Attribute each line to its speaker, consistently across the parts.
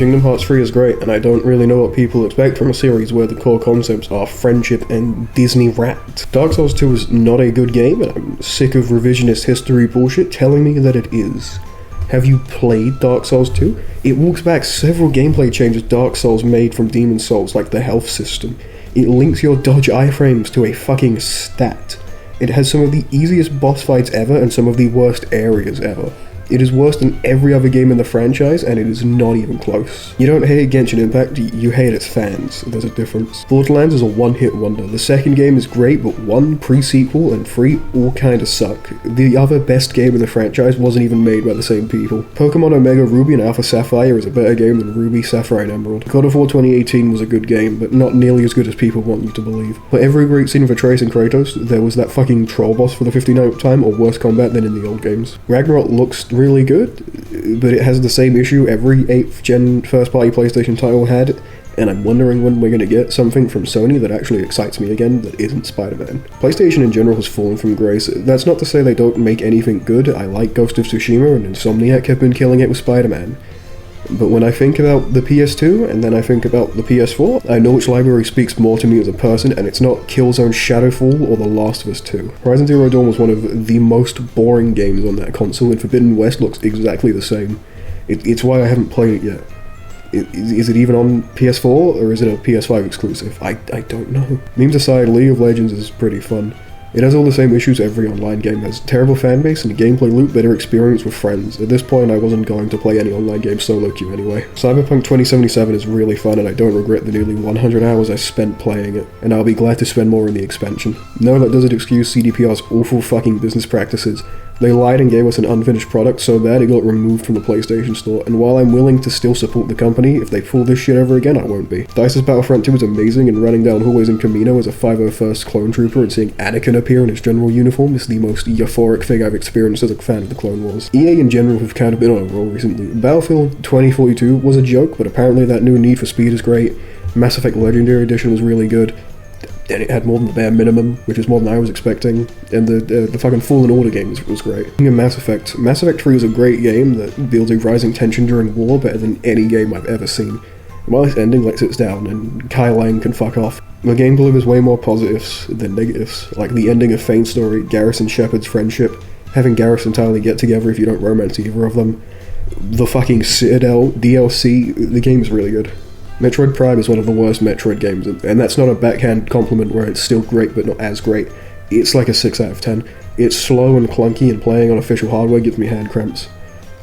Speaker 1: Kingdom Hearts 3 is great, and I don't really know what people expect from a series where the core concepts are friendship and Disney rat. Dark Souls 2 is not a good game, and I'm sick of revisionist history bullshit telling me that it is. Have you played Dark Souls 2? It walks back several gameplay changes Dark Souls made from Demon Souls, like the health system. It links your dodge iframes to a fucking stat. It has some of the easiest boss fights ever and some of the worst areas ever. It is worse than every other game in the franchise, and it is not even close. You don't hate Genshin Impact, you hate its fans. There's a difference. Borderlands is a one-hit wonder. The second game is great, but 1, pre-sequel, and 3 all kinda suck. The other best game in the franchise wasn't even made by the same people. Pokemon Omega Ruby and Alpha Sapphire is a better game than Ruby, Sapphire, and Emerald. God of War 2018 was a good game, but not nearly as good as people want you to believe. For every great scene for Trace and Kratos, there was that fucking troll boss for the 59th time, or worse combat than in the old games. Ragnarok looks really good, but it has the same issue every 8th gen first party PlayStation title had, and I'm wondering when we're gonna get something from Sony that actually excites me again that isn't Spider-Man. PlayStation in general has fallen from grace. That's not to say they don't make anything good. I like Ghost of Tsushima, and Insomniac have been killing it with Spider-Man. But when I think about the PS2, and then I think about the PS4, I know which library speaks more to me as a person, and it's not Killzone Shadowfall or The Last of Us 2. Horizon Zero Dawn was one of the most boring games on that console, and Forbidden West looks exactly the same. It's why I haven't played it yet. Is it even on PS4, or is it a PS5 exclusive? I don't know. Memes aside, League of Legends is pretty fun. It has all the same issues every online game has. Terrible fanbase and a gameplay loop, better experience with friends. At this point, I wasn't going to play any online game solo queue anyway. Cyberpunk 2077 is really fun, and I don't regret the nearly 100 hours I spent playing it, and I'll be glad to spend more in the expansion. No, that doesn't excuse CDPR's awful fucking business practices. They lied and gave us an unfinished product so bad it got removed from the PlayStation Store, and while I'm willing to still support the company, if they pull this shit over again, I won't be. DICE's Battlefront 2 is amazing, and running down hallways in Camino as a 501st clone trooper and seeing Anakin appear in his general uniform is the most euphoric thing I've experienced as a fan of the Clone Wars. EA in general have kind of been on a roll recently. Battlefield 2042 was a joke, but apparently that new Need for Speed is great. Mass Effect Legendary Edition was really good. And it had more than the bare minimum, which is more than I was expecting, and the fucking Fallen Order game was great. In Mass Effect 3 is a great game that builds a rising tension during war better than any game I've ever seen. And while its ending lets it down, and Kai Lang can fuck off, the game delivers way more positives than negatives, like the ending of Fane's story, Garrus and Shepard's friendship, having Garrus entirely get together if you don't romance either of them, the fucking Citadel DLC, the game is really good. Metroid Prime is one of the worst Metroid games, and that's not a backhand compliment where it's still great but not as great. It's like a 6 out of 10. It's slow and clunky, and playing on official hardware gives me hand cramps.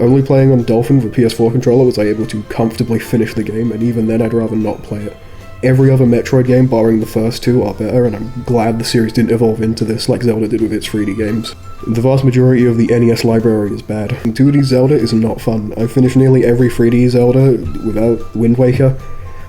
Speaker 1: Only playing on Dolphin with a PS4 controller was I able to comfortably finish the game, and even then I'd rather not play it. Every other Metroid game, barring the first two, are better, and I'm glad the series didn't evolve into this like Zelda did with its 3D games. The vast majority of the NES library is bad. 2D Zelda is not fun. I've finished nearly every 3D Zelda without Wind Waker,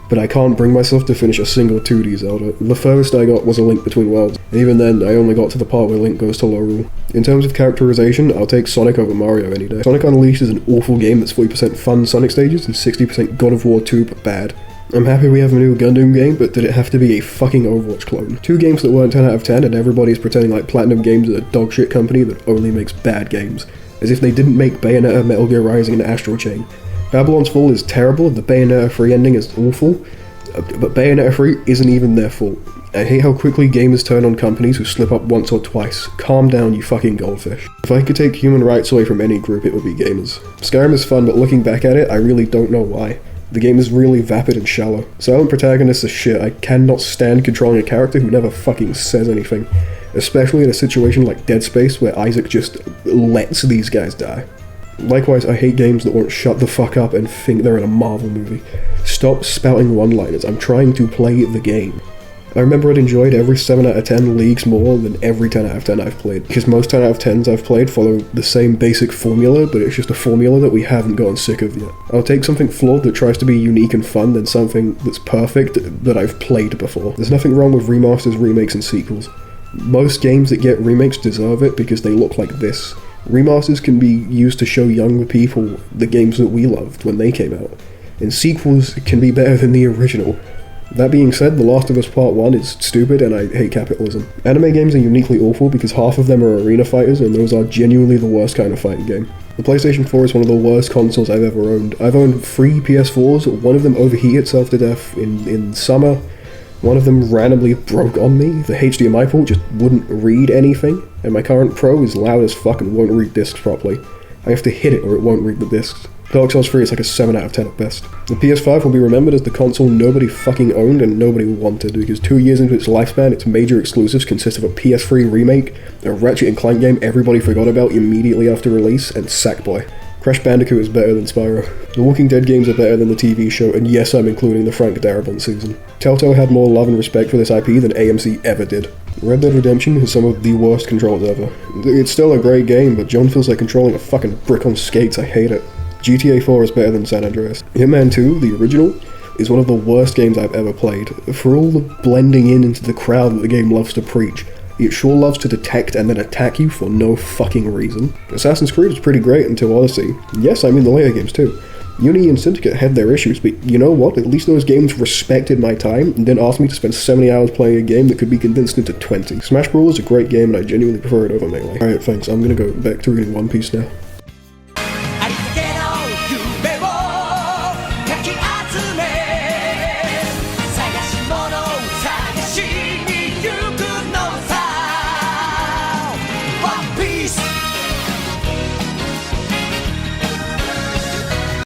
Speaker 1: but I can't bring myself to finish a single 2D Zelda. The furthest I got was A Link Between Worlds, and even then I only got to the part where Link goes to Lorule. In terms of characterization, I'll take Sonic over Mario any day. Sonic Unleashed is an awful game that's 40% fun Sonic stages and 60% God of War 2 but bad. I'm happy we have a new Gundam game, but did it have to be a fucking Overwatch clone? 2 games that weren't 10 out of 10, and everybody's pretending like Platinum Games is a dogshit company that only makes bad games. As if they didn't make Bayonetta, Metal Gear Rising, and Astral Chain. Babylon's Fall is terrible, the Bayonetta 3 ending is awful, but Bayonetta 3 isn't even their fault. I hate how quickly gamers turn on companies who slip up once or twice. Calm down, you fucking goldfish. If I could take human rights away from any group, it would be gamers. Skyrim is fun, but looking back at it, I really don't know why. The game is really vapid and shallow. Silent protagonists are shit. I cannot stand controlling a character who never fucking says anything. Especially in a situation like Dead Space, where Isaac just lets these guys die. Likewise, I hate games that won't shut the fuck up and think they're in a Marvel movie. Stop spouting one-liners, I'm trying to play the game. I remember I'd enjoyed every 7 out of 10 leagues more than every 10 out of 10 I've played, because most 10 out of 10s I've played follow the same basic formula, but it's just a formula that we haven't gotten sick of yet. I'll take something flawed that tries to be unique and fun than something that's perfect that I've played before. There's nothing wrong with remasters, remakes, and sequels. Most games that get remakes deserve it because they look like this. Remasters can be used to show younger people the games that we loved when they came out, and sequels can be better than the original. That being said, The Last of Us Part 1 is stupid and I hate capitalism. Anime games are uniquely awful because half of them are arena fighters and those are genuinely the worst kind of fighting game. The PlayStation 4 is one of the worst consoles I've ever owned. I've owned 3 PS4s, one of them overheated itself to death in summer, one of them randomly broke on me, the HDMI port just wouldn't read anything, and my current Pro is loud as fuck and won't read discs properly. I have to hit it or it won't read the discs. Dark Souls 3 is like a 7 out of 10 at best. The PS5 will be remembered as the console nobody fucking owned and nobody wanted, because 2 years into its lifespan, its major exclusives consist of a PS3 remake, a Ratchet & Clank game everybody forgot about immediately after release, and Sackboy. Crash Bandicoot is better than Spyro. The Walking Dead games are better than the TV show, and yes, I'm including the Frank Darabont season. Telltale had more love and respect for this IP than AMC ever did. Red Dead Redemption has some of the worst controls ever. It's still a great game, but John feels like controlling a fucking brick on skates, I hate it. GTA 4 is better than San Andreas. Hitman 2, the original, is one of the worst games I've ever played. For all the blending in into the crowd that the game loves to preach, it sure loves to detect and then attack you for no fucking reason. Assassin's Creed was pretty great until Odyssey. Yes, I mean the later games too. Unity and Syndicate had their issues, but you know what? At least those games respected my time and didn't ask me to spend 70 hours playing a game that could be condensed into 20. Smash Bros is a great game and I genuinely prefer it over Melee. Alright, thanks. I'm gonna go back to reading One Piece now.